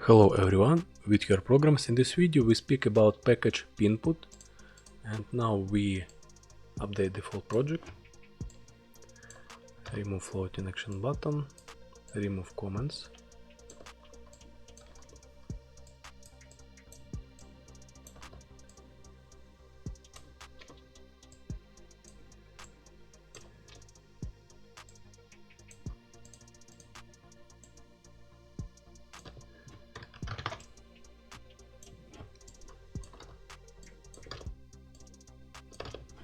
Hello everyone, with your programs. In this video we speak about package Pin-Code, and now we update default project, remove floating action button, remove comments,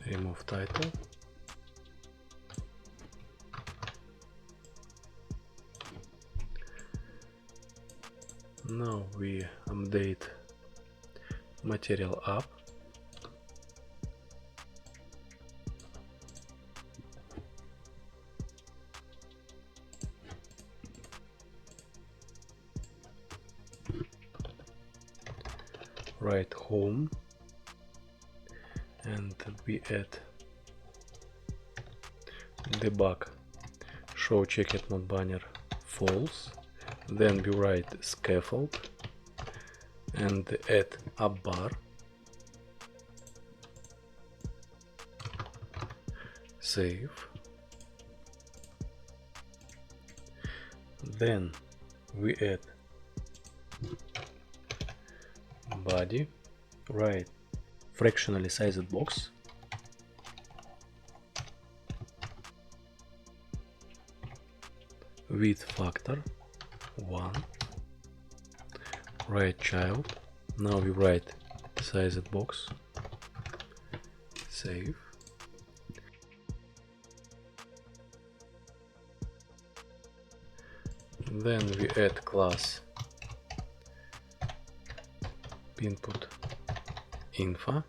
remove title, now we update material up, write home, and we add debug show checked not banner false, then we write scaffold and add up bar, save, then we add body, write fractionally sized box, width factor 1, write child, now we write sized box, save, then we add class Pin-Code info,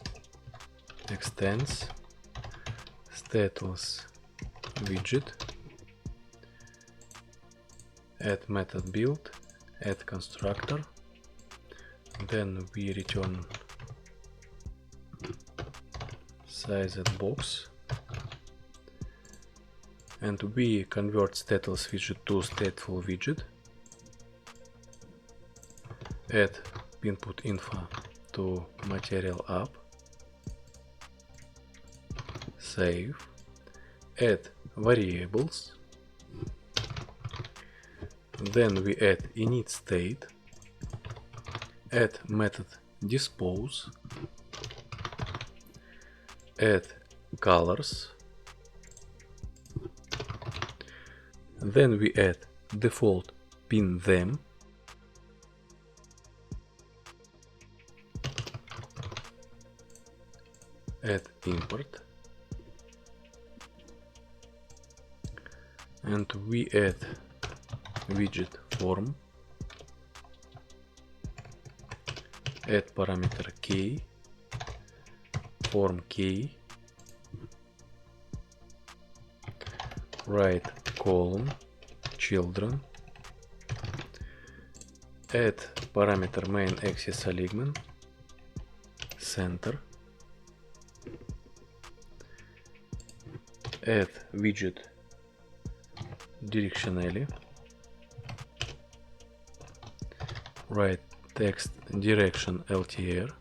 extends, stateless widget, add method build, add constructor, then we return sized box, and we convert stateless widget to stateful widget, add Pin-Code info to material up, save, add variables, then we add init state, add method dispose, add colors, then we add default pin them, add import, and we add widget form, add parameter key, form key, write column children, add parameter main axis alignment, center, add widget directionally, write text direction LTR,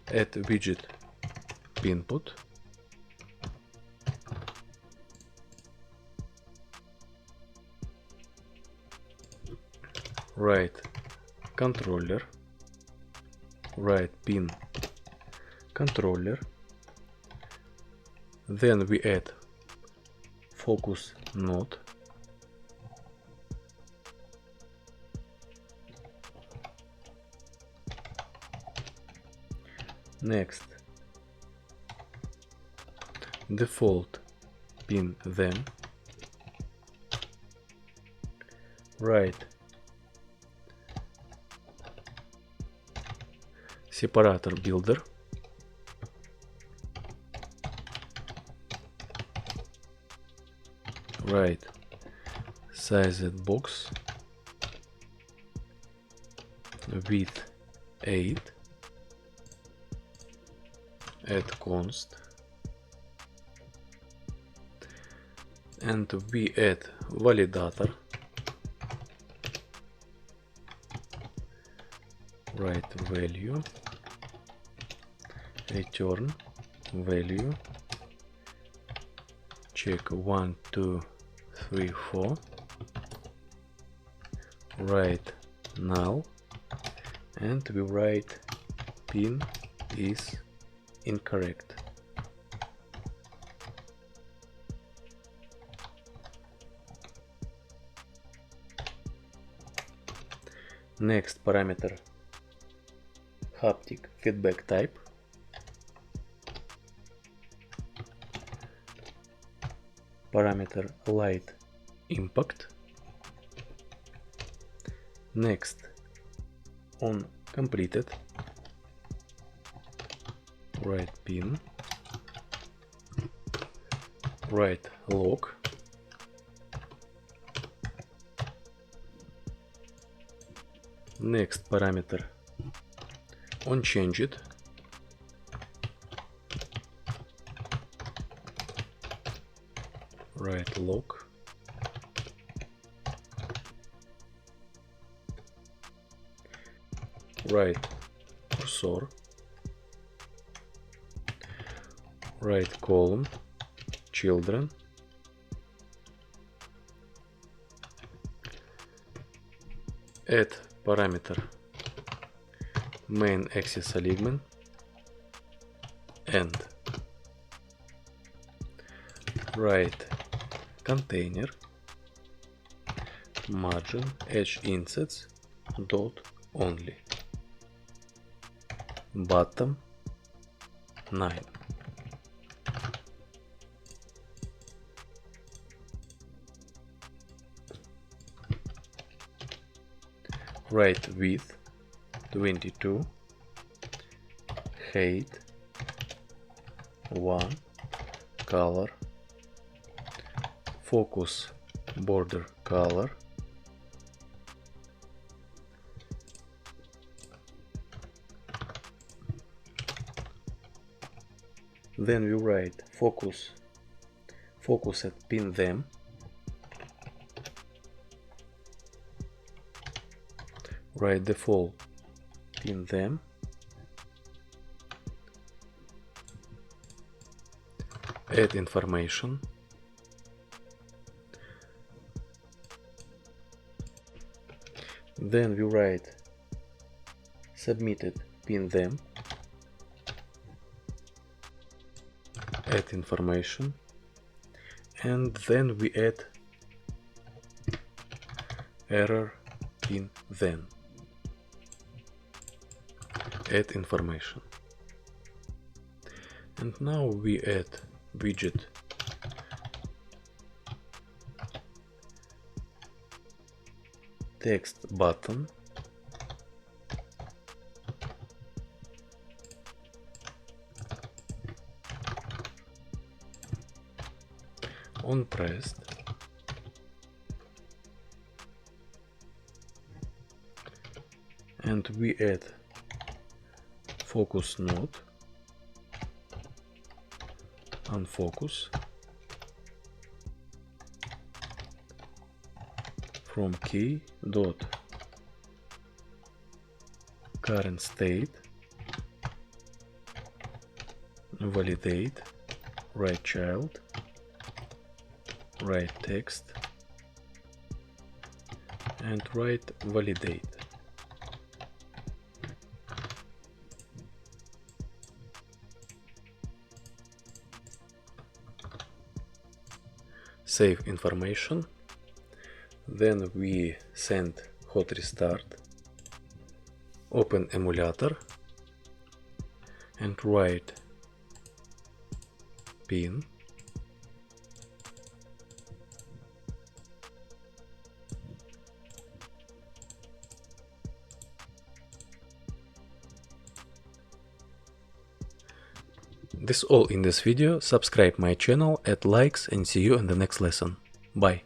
add widget Pin-Code, write controller, write pin controller, then we add focus node, next default pin them, write separator builder, write sized box, width 8, add const, and we add validator write value, return value, check 1, 2, 3, 4, write null, and we write pin is incorrect. Next parameter, haptic feedback type. Parameter light impact. Next, on completed, write pin, write log, next parameter, on changed, write log, write cursor, write column, children, add parameter main axis alignment, and write container margin edge insets dot only, bottom 9. Write width 22, height 1, color, focus border color, then we write focus at pin them, write default pin them, add information, then we write submitted pin them, add information, and then we add error pin then, add information. And now we add widget text button, on pressed, and we add focus node, unfocus, from key dot current state, validate, write child, write text, and write validate. Save information, then we send hot restart, open emulator, and write pin, This all in this video. Subscribe my channel, add likes, and see you in the next lesson. Bye.